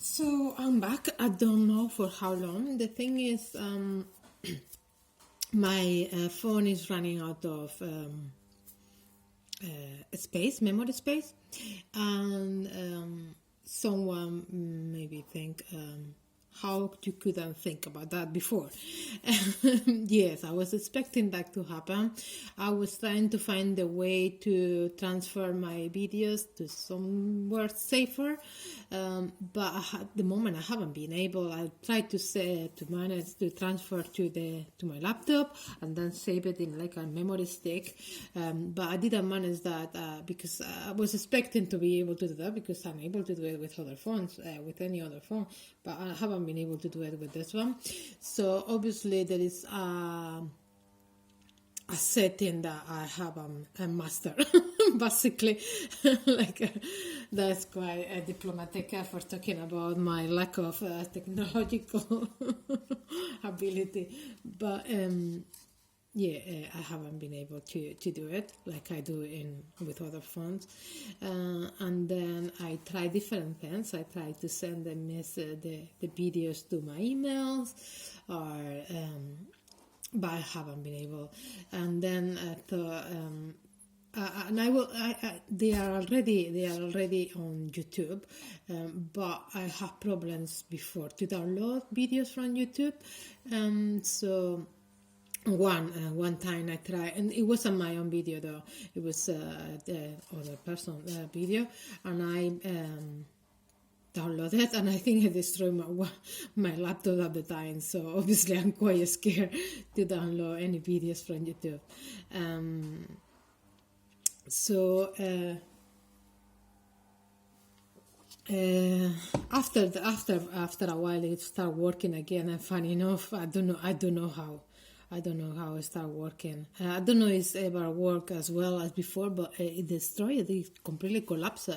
So I'm back. I don't know for how long. The thing is, my phone is running out of space, memory space, and someone maybe think how you couldn't think about that before. Yes, I was expecting that to happen. I was trying to find a way to transfer my videos to somewhere safer, but at the moment I haven't been able. I tried to manage to transfer to my laptop and then save it in like a memory stick, but I didn't manage that because I was expecting to be able to do that because I'm able to do it with other phones, with any other phone, but I haven't been able to do it with this one. So obviously there is a setting that I have a master, basically. That's quite a diplomatic for talking about my lack of technological ability. But I haven't been able to do it like I do with other phones. And then I try different things. I try to send the videos to my emails, or but I haven't been able. And then I thought, and I will. They are already on YouTube, but I have problems before to download videos from YouTube. So one time I tried, and it wasn't my own video though. It was the other person video, and I downloaded, and I think I destroyed my laptop at the time. So obviously I'm quite scared to download any videos from YouTube. After a while it started working again, and funny enough, I don't know how it started working. I don't know if it's ever worked as well as before, but it destroyed. It completely collapsed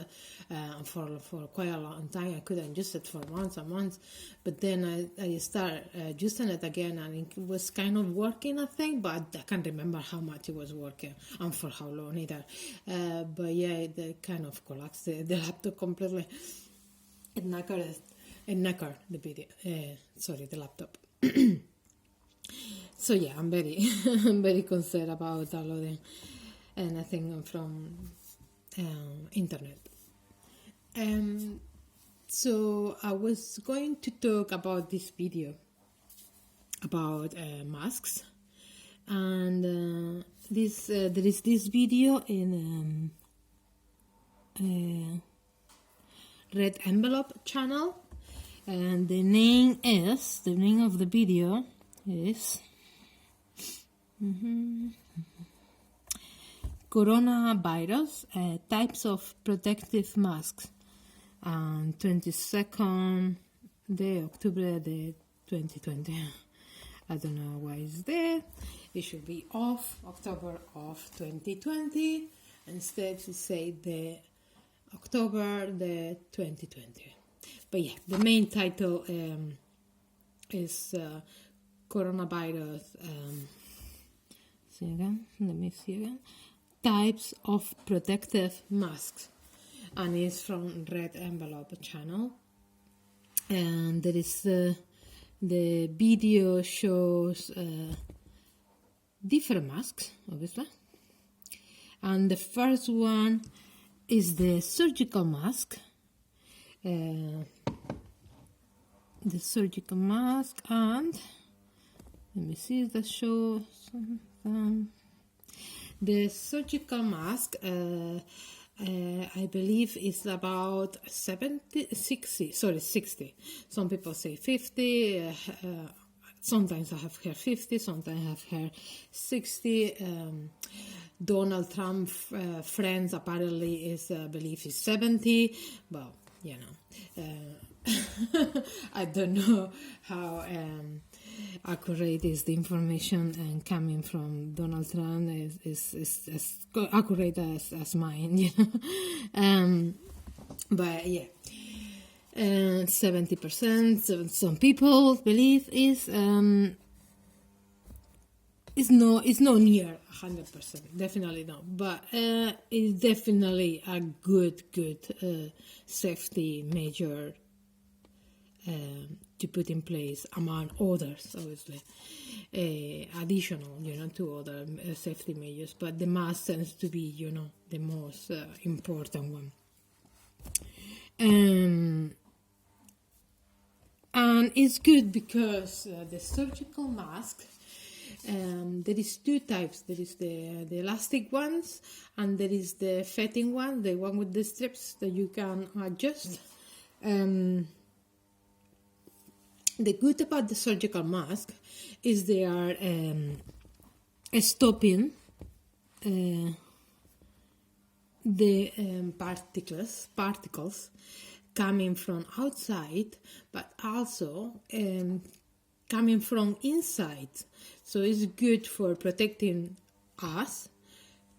for quite a long time. I couldn't use it for months and months, but then I started using it again, and it was kind of working, I think, but I can't remember how much it was working and for how long either. But yeah, it kind of collapsed the laptop completely. It knackered the video. The laptop. So yeah, I'm very concerned about downloading anything from internet. So I was going to talk about this video about masks, and there is this video in Red Envelope channel, and the name of the video is Coronavirus, types of protective masks, and 22nd October 2020. I don't know why it's there. It should be October of 2020. Instead, to say the October 2020. But yeah, the main title is Coronavirus. Let me see again. Types of protective masks, and it's from Red Envelope channel. And there is the video shows different masks, obviously. And the first one is the surgical mask. The surgical mask, and let me see if that shows something. The surgical mask, I believe, is about 60. Some people say 50. Sometimes I have heard 50, sometimes I have heard 60. Donald Trump friends apparently believe is 70. Well, you know, I don't know how accurate is the information, and coming from Donald Trump is as accurate as mine, you know. But yeah, 70%. Some people believe is no near 100%, definitely not, but it's definitely a good safety measure to put in place among others, obviously, additional, to other safety measures. But the mask tends to be, the most important one. And it's good because the surgical mask, there is two types. There is the elastic ones, and there is the fitting one, the one with the strips that you can adjust. The good about the surgical mask is they are stopping the particles coming from outside, but also coming from inside. So it's good for protecting us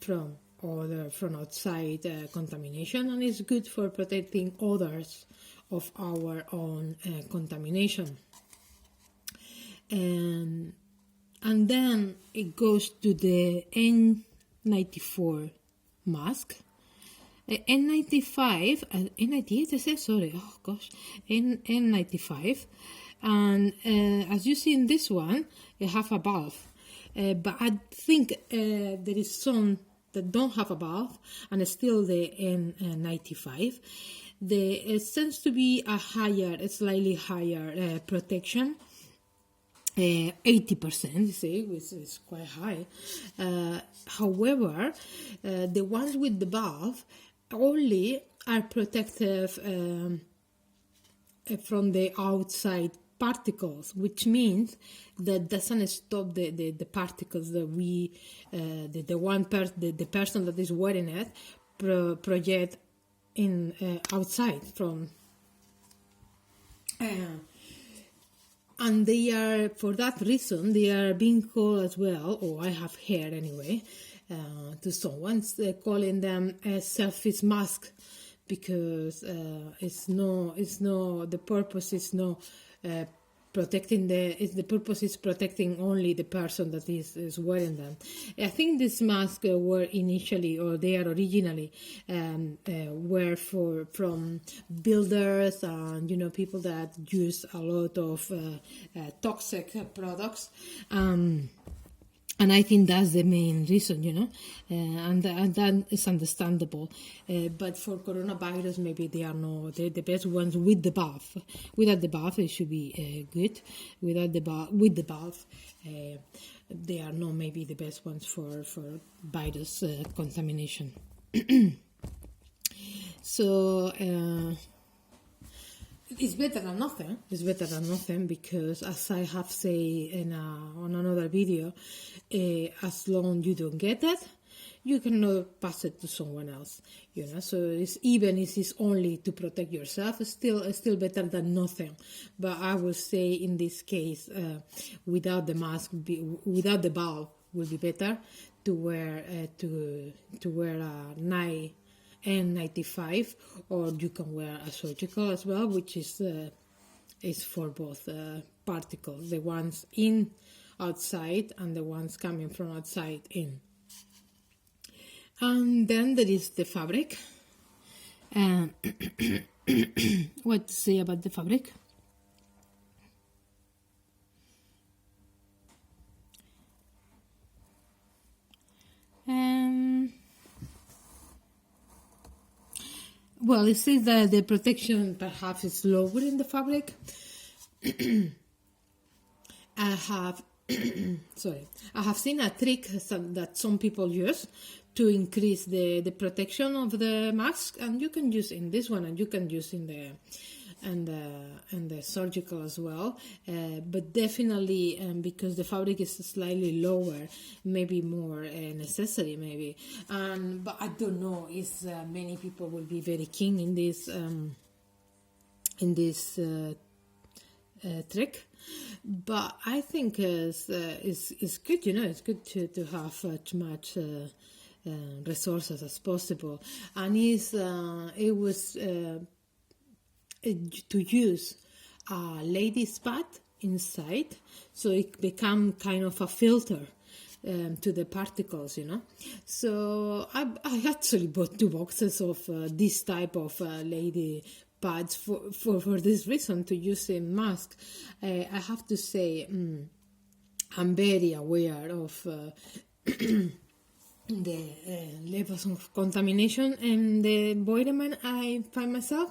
from outside contamination, and it's good for protecting others of our own contamination. And then it goes to the N94 mask. N95, N98, I said, sorry, oh gosh, N95. And as you see in this one, it have a valve. But I think there is some that don't have a valve, and it's still the N95. It tends to be a slightly higher protection. 80%, you see, which is quite high. However, the ones with the valve only are protective from the outside particles, which means that doesn't stop the particles that the person that is wearing it project in outside from. And they are, for that reason, they are being called as well, or I have heard anyway, to someone calling them a selfish mask, because the purpose is no protecting the purpose is protecting only the person that is wearing them. I think these masks were initially, or they are originally, were from builders and people that use a lot of toxic products. And I think that's the main reason, and that is understandable. But for coronavirus, maybe they are not the best ones with the valve. Without the valve, it should be good. With the valve, they are not maybe the best ones for virus contamination. So it's better than nothing. It's better than nothing because, as I have said on another video, as long as you don't get it, you cannot pass it to someone else. So even if it's only to protect yourself, it's still better than nothing. But I would say in this case, without the mask, without the valve, would be better to wear a N95, or you can wear a surgical as well, which is for both particles, the ones in outside and the ones coming from outside in. And then there is the fabric. What to say about the fabric? Well, it says that the protection perhaps is lower in the fabric. I have seen a trick that some people use to increase the protection of the mask, and you can use in this one, and you can use in the surgical as well, but definitely because the fabric is slightly lower, maybe more necessary maybe. But I don't know if many people will be very keen in this trick. But I think it's good, it's good to have as much resources as possible, and it was to use a lady's pad inside, so it become kind of a filter to the particles, So I actually bought 2 boxes of this type of lady pads for this reason, to use a mask. I have to say, I'm very aware of the levels of contamination and the environment I find myself.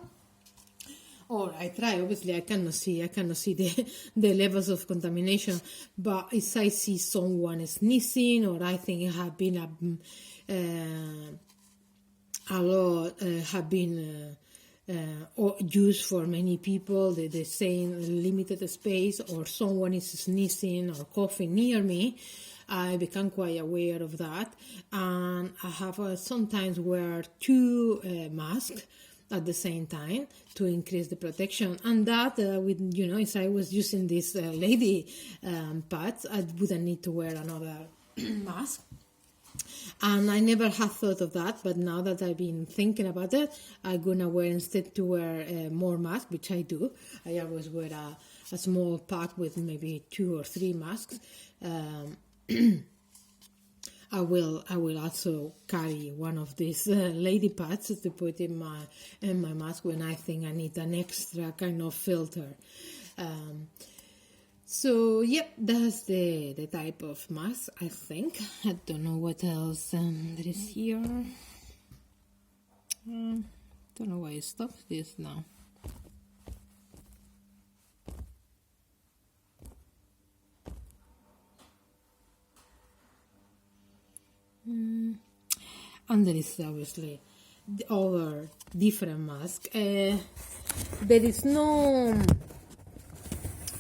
Or I try. Obviously, I cannot see the levels of contamination. But if I see someone sneezing, or I think it have been a lot have been used for many people, the same limited space, or someone is sneezing or coughing near me, I become quite aware of that. And I have sometimes wear two masks at the same time to increase the protection. And that if I was using this lady pads, I wouldn't need to wear another mask. And I never have thought of that, but now that I've been thinking about it, I'm gonna wear, instead to wear more masks, which I do. I always wear a small pack with maybe 2 or 3 masks. I will also carry one of these lady pads to put in my mask when I think I need an extra kind of filter. So yep, that's the type of mask, I think. I don't know what else there is here. Don't know why I stopped this now. And there is obviously the other different mask. There is no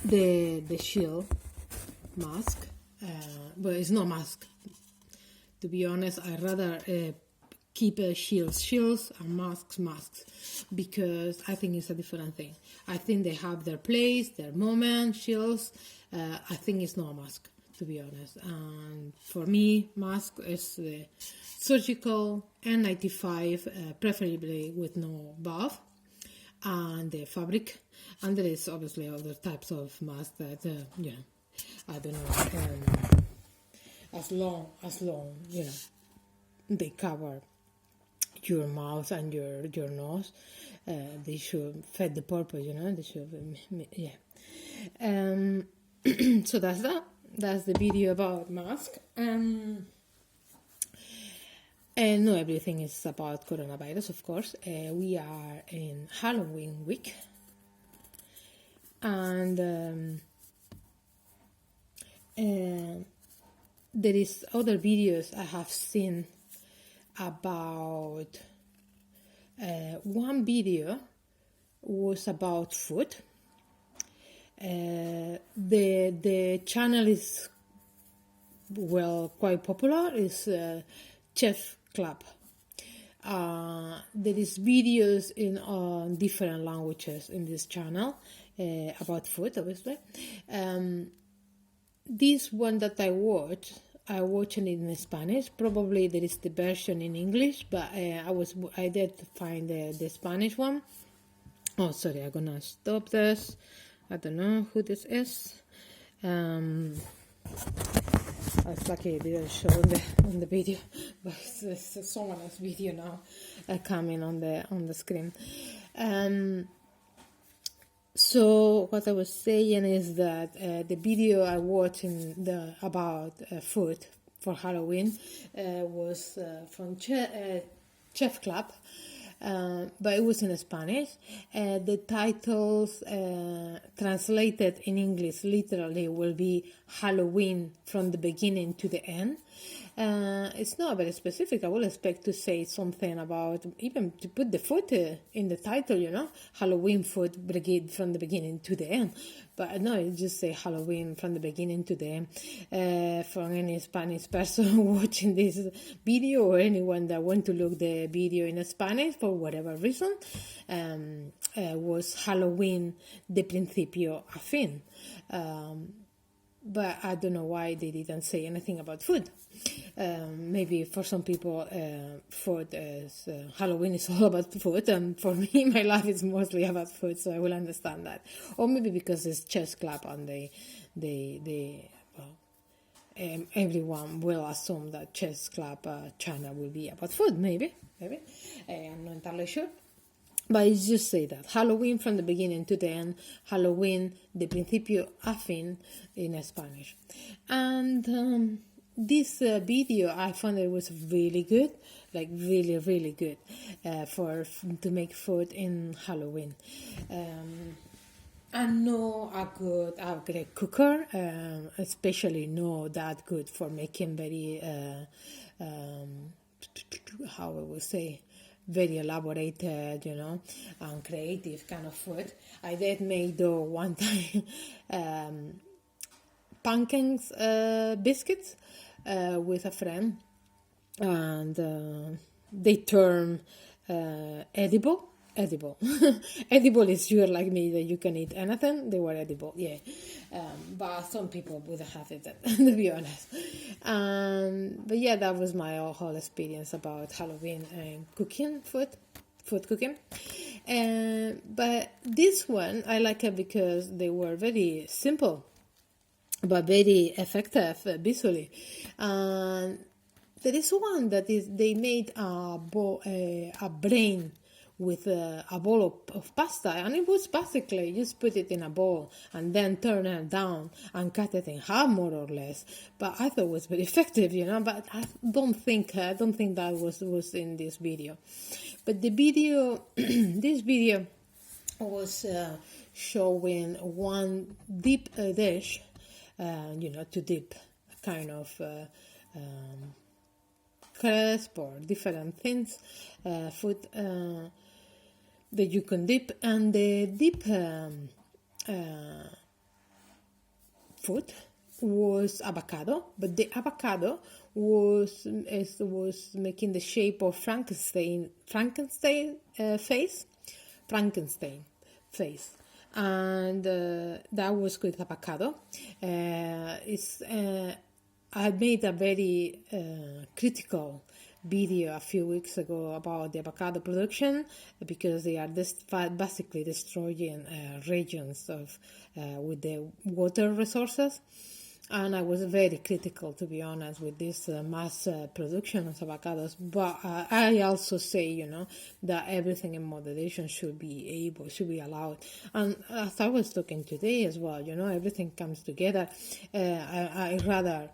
the shield mask, but it's no mask. To be honest, I'd rather keep shields and masks, because I think it's a different thing. I think they have their place, their moment. Shields, I think it's not a mask, to be honest. And for me, mask is the surgical N95, preferably with no valve, and the fabric. And there is obviously other types of masks that, I don't know, as long, they cover your mouth and your nose, they should fit the purpose, they should, so that's that. That's the video about mask. And not everything is about coronavirus, of course. We are in Halloween week. And there is other videos I have seen about, one video was about food. The channel is, quite popular, is Chef Club. There is videos in different languages in this channel about food, obviously. This one that I watched it in Spanish. Probably there is the version in English, but I did find the Spanish one. Oh, sorry, I'm gonna stop this. I don't know who this is. It's lucky it didn't show on the video, but it's someone else's video now coming on the screen. So what I was saying is that the video I watched about food for Halloween was from Chef Club. But it was in Spanish. The titles translated in English literally will be Halloween from the beginning to the end. It's not very specific. I would expect to say something about, even to put the food in the title, Halloween food brigade from the beginning to the end. But no, it just say Halloween from the beginning to the end. For any Spanish person watching this video, or anyone that want to look the video in Spanish for whatever reason, was Halloween de principio a fin. But I don't know why they didn't say anything about food. Maybe for some people, food is Halloween is all about food, and for me, my life is mostly about food, so I will understand that. Or maybe because it's Chess Club and everyone will assume that Chess Club channel will be about food. Maybe I'm not entirely sure. But it's just say that Halloween from the beginning to the end, Halloween de principio a fin in Spanish. And this video, I found it was really good, like really, really good to make food in Halloween. I'm not a great cooker, especially not that good for making very, how I would say, very elaborated, and creative kind of food. I did make though one time pumpkins biscuits with a friend, and they turn edible. Edible is you're like me that you can eat anything. They were edible, yeah. But some people would have it, to be honest. But yeah, that was my whole experience about Halloween and cooking food cooking. But this one I like it because they were very simple, but very effective visually. And there is one that is they made a brain with a bowl of pasta, and it was basically just put it in a bowl and then turn it down and cut it in half, more or less. But I thought it was very effective, But I don't think that was in this video. But the video, this video was showing one deep dish, to dip kind of crisp or different things, food that you can dip, and the dip food was avocado, but the avocado was making the shape of Frankenstein face, and that was with avocado. I made a very critical video a few weeks ago about the avocado production, because they are basically destroying regions of with the water resources, and I was very critical, to be honest, with this mass production of avocados. But I also say, that everything in moderation should be allowed. And as I was talking today as well, everything comes together. I rather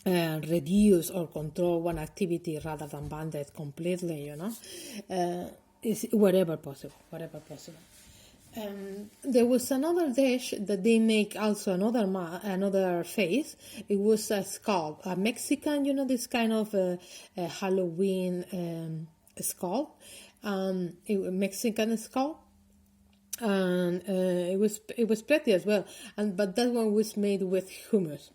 reduce or control one activity rather than ban it completely, is wherever possible. There was another dish that they make also another face. It was a skull, a Mexican, this kind of Halloween skull, Mexican skull. And it was pretty as well, but that one was made with hummus.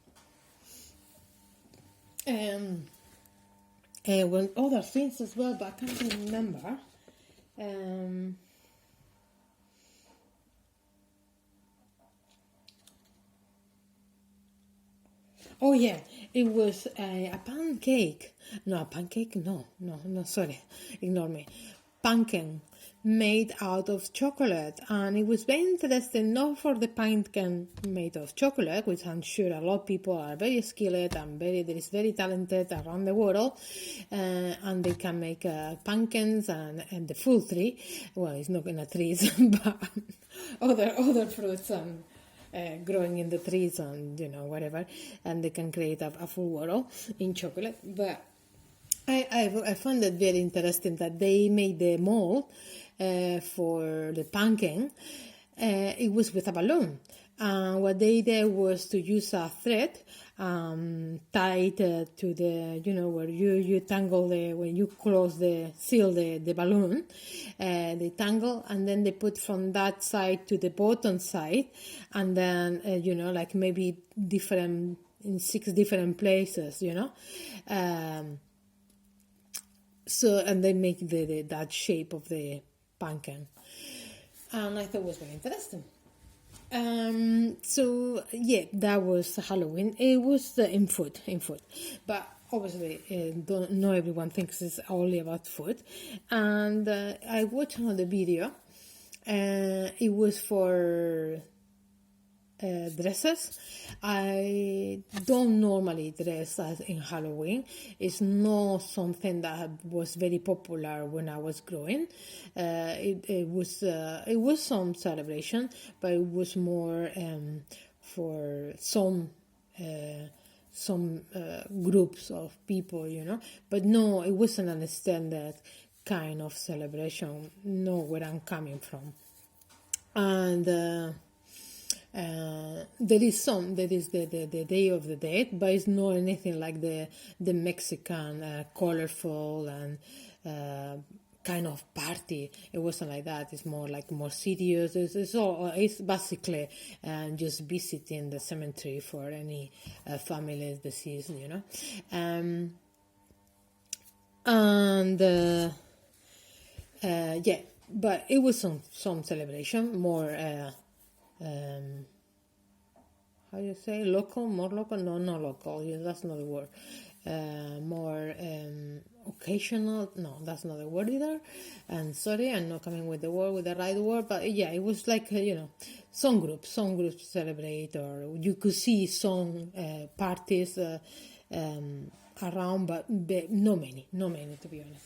When other things as well, but I can't remember. Oh yeah, it was a pancake. No, a pancake. No. Sorry, ignore me. Pumpkin made out of chocolate, and it was very interesting. Not for the pumpkin made of chocolate, which I'm sure a lot of people are very skilled and very talented around the world, and they can make pumpkins and the full tree. Well, it's not in a trees, but other fruits and. Growing in the trees and whatever, and they can create a full world in chocolate. But I found it very interesting that they made the mold for the pumpkin. It was with a balloon. What they did was to use a thread tied to the, where you tangle when you seal the balloon, they tangle, and then they put from that side to the bottom side, and then, like maybe in 6 different places, so, and they make that shape of the pumpkin. And I thought it was very interesting. So yeah, that was Halloween. It was in food, but obviously not everyone thinks it's only about food. And I watched another video. It was for dresses. I don't normally dress as in Halloween. It's not something that was very popular when I was growing. It was some celebration, but it was more for some groups of people, But no, it wasn't an extended kind of celebration. No, where I'm coming from, and there is the Day of the Dead, but it's not anything like the Mexican colorful and kind of party. It wasn't like that. It's more like more serious. It's basically just visiting the cemetery for any families deceased, and yeah, but it was some celebration, more how do you say, more local? No, not local. Yeah, that's not the word. More occasional. No, that's not the word either. And sorry, I'm not coming with the right word. But yeah, it was like some groups celebrate, or you could see some parties around, but not many to be honest.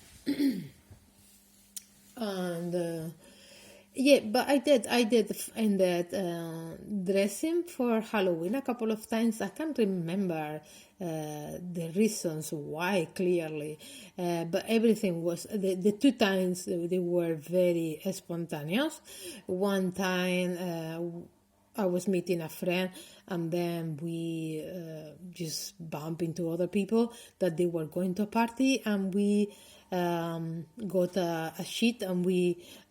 And yeah, but I did end up dressing for Halloween a couple of times. I can't remember the reasons why clearly, but everything was the two times they were very spontaneous. One time I was meeting a friend, and then we just bumped into other people that they were going to a party, and we got a sheet, and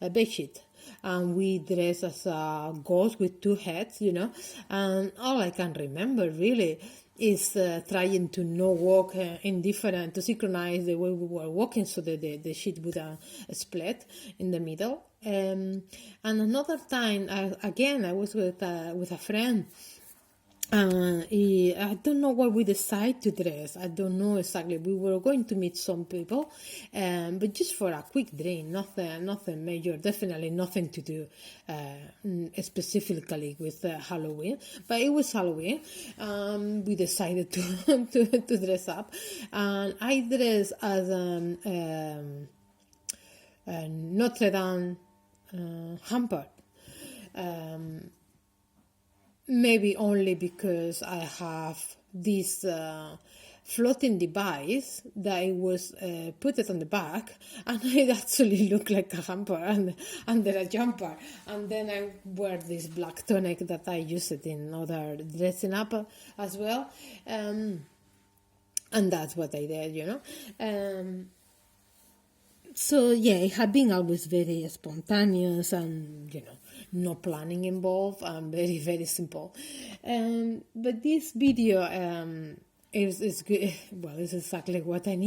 a bed sheet, and we dressed as a ghost with two heads, and all I can remember really is trying to not walk to synchronize the way we were walking, so that the sheet would split in the middle. And another time, I was with a friend. I don't know what we decided to dress. I don't know exactly. We were going to meet some people, but just for a quick drink, nothing major. Definitely nothing to do specifically with Halloween. But it was Halloween. We decided to dress up, and I dressed as Notre Dame hamper. Maybe only because I have this floating device that I was put it on the back, and it actually looked like a hamper under a jumper. And then I wear this black tunic that I use it in other dressing up as well, and that's what I did, So yeah, it had been always very spontaneous, and no planning involved, and very, very simple. But this video is good. Well, it's exactly what I need.